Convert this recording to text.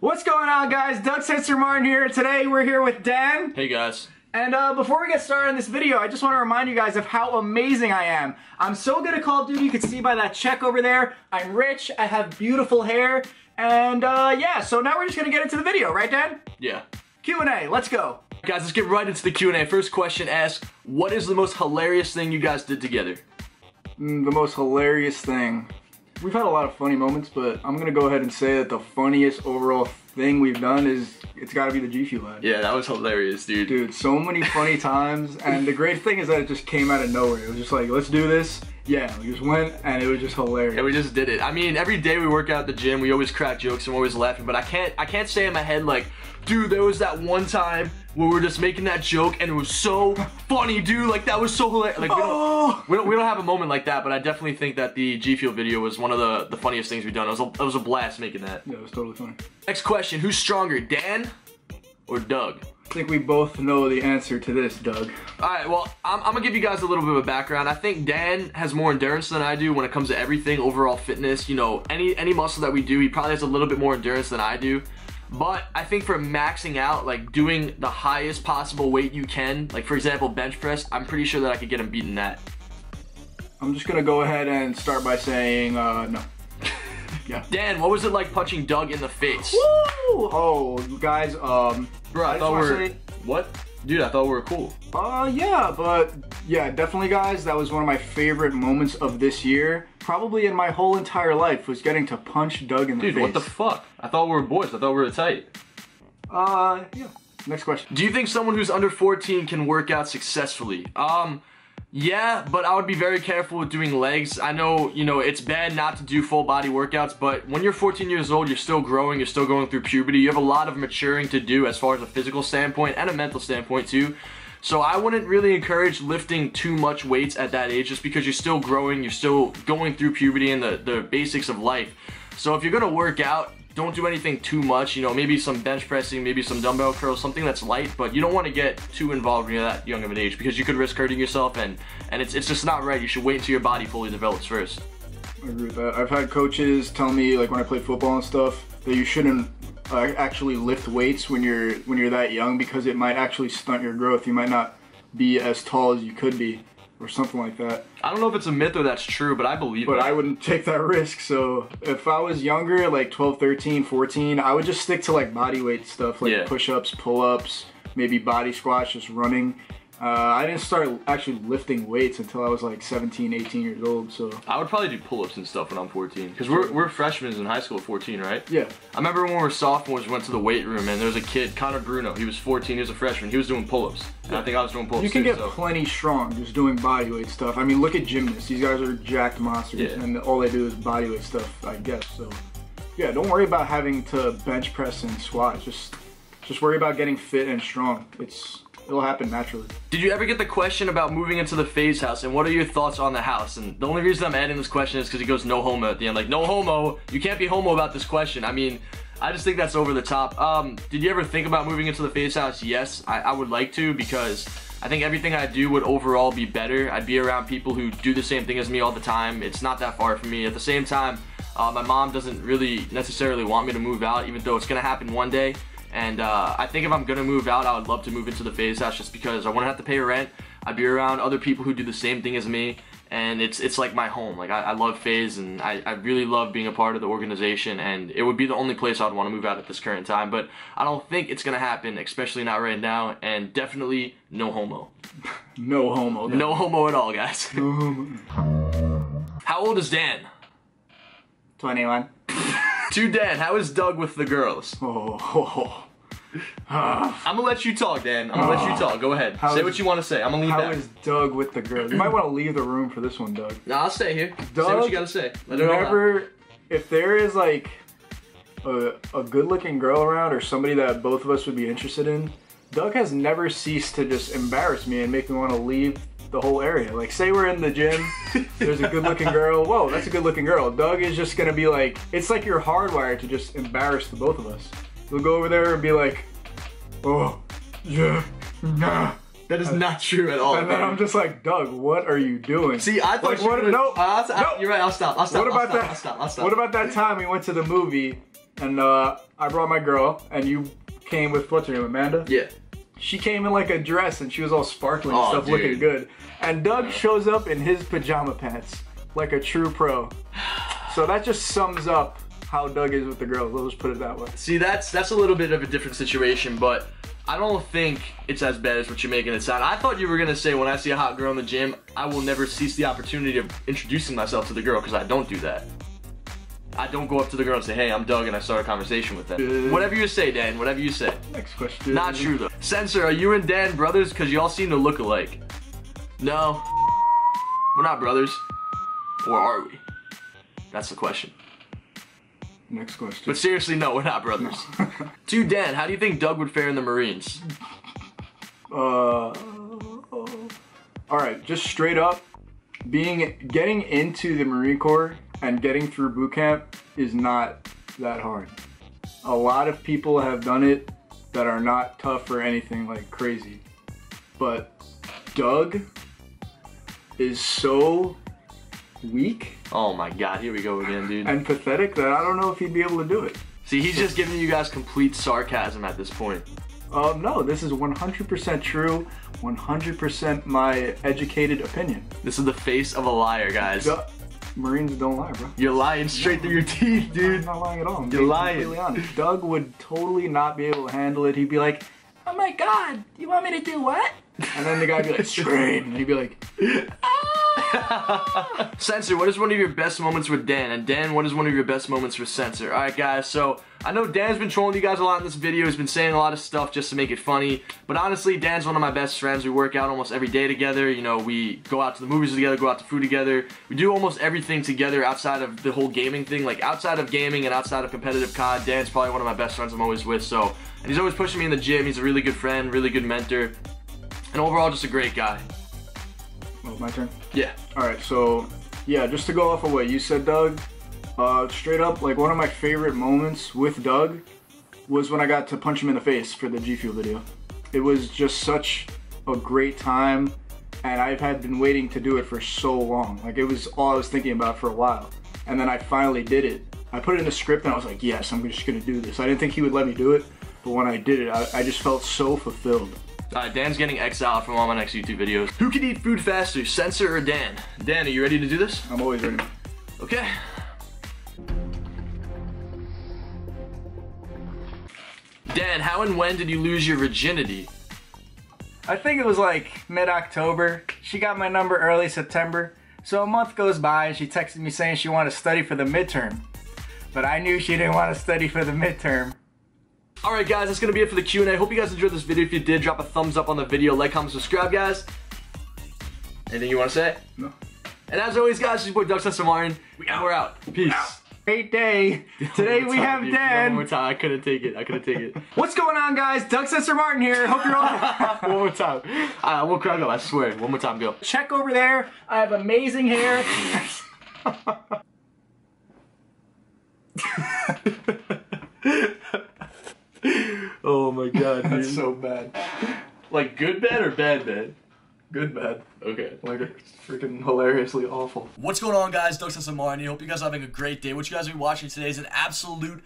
What's going on, guys? FaZe Censor Martin here. Today we're here with Dan. Hey guys. And before we get started on this video, I just want to remind you guys of how amazing I am. I'm so good at Call of Duty, you can see by that check over there. I'm rich, I have beautiful hair, and yeah, so now we're just going to get into the video, right Dan? Yeah. Q&A, let's go. Guys, let's get right into the Q&A. First question asks, what is the most hilarious thing you guys did together? The most hilarious thing. We've had a lot of funny moments, but I'm gonna go ahead and say that the funniest overall thing we've done is, it's gotta be the G Fuel ad. Yeah, that was hilarious, dude. Dude, so many funny times, and the great thing is that it just came out of nowhere. It was just like, let's do this. Yeah, we just went, and it was just hilarious. Yeah, we just did it. I mean, every day we work out at the gym, we always crack jokes and we're always laughing, but I can't say in my head like, dude, there was that one time where we were just making that joke and it was so funny, dude. Like, that was so hilarious. Like, we don't have a moment like that, but I definitely think that the G Fuel video was one of the funniest things we've done. It was a blast making that. Yeah, it was totally funny. Next question, who's stronger, Dan or Doug? I think we both know the answer to this, Doug. Alright, well, I'm gonna give you guys a little bit of a background. I think Dan has more endurance than I do when it comes to everything, overall fitness. You know, any muscle that we do, he probably has a little bit more endurance than I do. But I think for maxing out, like doing the highest possible weight you can, like for example, bench press, I'm pretty sure that I could get him beating that. I'm just gonna go ahead and start by saying, no. Yeah. Dan, what was it like punching Doug in the face? Woo! Oh, guys, Bro, I thought we were... What? Dude, I thought we were cool. Yeah, but yeah, definitely, guys, that was one of my favorite moments of this year. Probably in my whole entire life, was getting to punch Doug in the face. Dude, what the fuck? I thought we were boys. I thought we were tight. Yeah. Next question. Do you think someone who's under 14 can work out successfully? Yeah, but I would be very careful with doing legs. I know, you know, it's bad not to do full body workouts, but when you're 14 years old, you're still growing, you're still going through puberty. You have a lot of maturing to do as far as a physical standpoint and a mental standpoint too. So I wouldn't really encourage lifting too much weights at that age just because you're still growing, you're still going through puberty and the basics of life. So if you're gonna work out, don't do anything too much, you know, maybe some bench pressing, maybe some dumbbell curls, something that's light, but you don't want to get too involved when you're that young of an age because you could risk hurting yourself and it's just not right. You should wait until your body fully develops first. I agree with that. I've had coaches tell me, like when I play football and stuff, that you shouldn't actually lift weights when you're that young because it might actually stunt your growth. You might not be as tall as you could be or something like that. I don't know if it's a myth or that's true, but I believe it. But I wouldn't take that risk, so if I was younger, like 12, 13, 14, I would just stick to like body weight stuff, like push-ups, pull-ups, maybe body squats, just running. I didn't start actually lifting weights until I was like 17, 18 years old, so. I would probably do pull-ups and stuff when I'm 14, because we're freshmen in high school at 14, right? Yeah. I remember when we were sophomores, we went to the weight room, and there was a kid, Connor Bruno, he was 14, he was a freshman, he was doing pull-ups. And I think I was doing pull-ups too. You can get plenty strong just doing body weight stuff. I mean, look at gymnasts. These guys are jacked monsters, and all they do is body weight stuff, I guess, so. Yeah, don't worry about having to bench press and squat. Just worry about getting fit and strong. It'll happen naturally. Did you ever get the question about moving into the FaZe house, and what are your thoughts on the house? And the only reason I'm adding this question is because he goes no homo at the end. Like, no homo, you can't be homo about this question. I mean, I just think that's over the top. Did you ever think about moving into the FaZe house? Yes, I would like to, because I think everything I do would overall be better. I'd be around people who do the same thing as me all the time. It's not that far from me. At the same time, my mom doesn't really necessarily want me to move out, even though it's gonna happen one day. And I think if I'm gonna move out, I would love to move into the FaZe house just because I wouldn't have to pay rent. I'd be around other people who do the same thing as me, and it's like my home. Like, I love FaZe, and I really love being a part of the organization, and it would be the only place I'd want to move out at this current time. But I don't think it's gonna happen, especially not right now, and definitely no homo. No homo. Definitely. No homo at all, guys. No homo. How old is Dan? 21. To Dan, how is Doug with the girls? I'm gonna let you talk, Dan. I'm gonna let you talk. Go ahead. Say what you want to say. I'm gonna leave back. How is Doug with the girls? You might want to leave the room for this one, Doug. No, I'll stay here. Doug, say what you gotta say. If there is like a good-looking girl around or somebody that both of us would be interested in, Doug has never ceased to just embarrass me and make me want to leave the whole area. Like, say we're in the gym, there's a good-looking girl. Whoa, that's a good-looking girl. Doug is just gonna be like, it's like you're hardwired to just embarrass the both of us. He'll go over there and be like, oh, yeah, nah. That is not true at all. And then I'm just like, Doug, what are you doing? See, I thought like, you were... No, you're right, I'll stop. What about that time we went to the movie And I brought my girl, and you came with, what's her name, Amanda? Yeah. She came in like a dress, and she was all sparkling and stuff, dude. looking good. And Doug shows up in his pajama pants, like a true pro. So that just sums up how Doug is with the girls. Let's just put it that way. See, that's a little bit of a different situation, but I don't think it's as bad as what you're making it sound. I thought you were gonna say, when I see a hot girl in the gym, I will never cease the opportunity of introducing myself to the girl, because I don't do that. I don't go up to the girl and say, hey, I'm Doug, and I start a conversation with them. Whatever you say, Dan, whatever you say. Next question. Not true, though. Censor, are you and Dan brothers? Because y'all seem to look alike. No. We're not brothers. Or are we? That's the question. Next question. But seriously, no, we're not brothers. To Dan, how do you think Doug would fare in the Marines? Alright, just straight up, getting into the Marine Corps and getting through boot camp is not that hard. A lot of people have done it that are not tough or anything like crazy. But Doug is so weak Oh my god, here we go again, dude. and pathetic that I don't know if he'd be able to do it. See, he's just giving you guys complete sarcasm at this point. No, this is 100% true, 100% my educated opinion. This is the face of a liar, guys. Marines don't lie, bro. You're lying straight through your teeth, I'm dude. not lying at all. I'm You're being lying. completely honest. Doug would totally not be able to handle it. He'd be like, oh my god, you want me to do what? And then the guy'd be like, scream. And he'd be like, Censor, what is one of your best moments with Dan? And Dan, what is one of your best moments with Censor? Alright guys, so I know Dan's been trolling you guys a lot in this video. He's been saying a lot of stuff just to make it funny. But honestly, Dan's one of my best friends. We work out almost every day together. You know, we go out to the movies together, go out to food together. We do almost everything together outside of the whole gaming thing. Like outside of gaming and outside of competitive COD, Dan's probably one of my best friends I'm always with. So, and he's always pushing me in the gym. He's a really good friend, really good mentor. And overall, just a great guy. oh, my turn? Yeah. Alright, so, yeah, just to go off of what you said, Doug, straight up, like, one of my favorite moments with Doug was when I got to punch him in the face for the G Fuel video. It was just such a great time, and I've been waiting to do it for so long. Like, it was all I was thinking about for a while. And then I finally did it. I put it in the script, and I was like, yes, I'm just gonna do this. I didn't think he would let me do it, but when I did it, I just felt so fulfilled. Dan's getting exiled from all my next YouTube videos. Who can eat food faster, Censor or Dan? Dan, are you ready to do this? I'm always ready. Okay. Dan, how and when did you lose your virginity? I think it was like mid-October. She got my number early September. So a month goes by and she texted me saying she wanted to study for the midterm. But I knew she didn't want to study for the midterm. Alright guys, that's going to be it for the Q&A. Hope you guys enjoyed this video. If you did, drop a thumbs up on the video, like, comment, subscribe, guys. Anything you want to say? No. And as always, guys, this is your boy Doug Censor. We're out. Peace. Great day. Today we have One Dan. more time. I couldn't take it. What's going on, guys? Doug Censor Martin here. Hope you're all... One more time. I won't crack up, I swear. One more time, go. Check over there. I have amazing hair. Oh my god, dude. That's so bad. Like, good bad or bad bad? Good bad. Okay. Like, it's freaking hilariously awful. What's going on, guys? Doug Censor Martin. I hope you guys are having a great day. What you guys are watching today is an absolute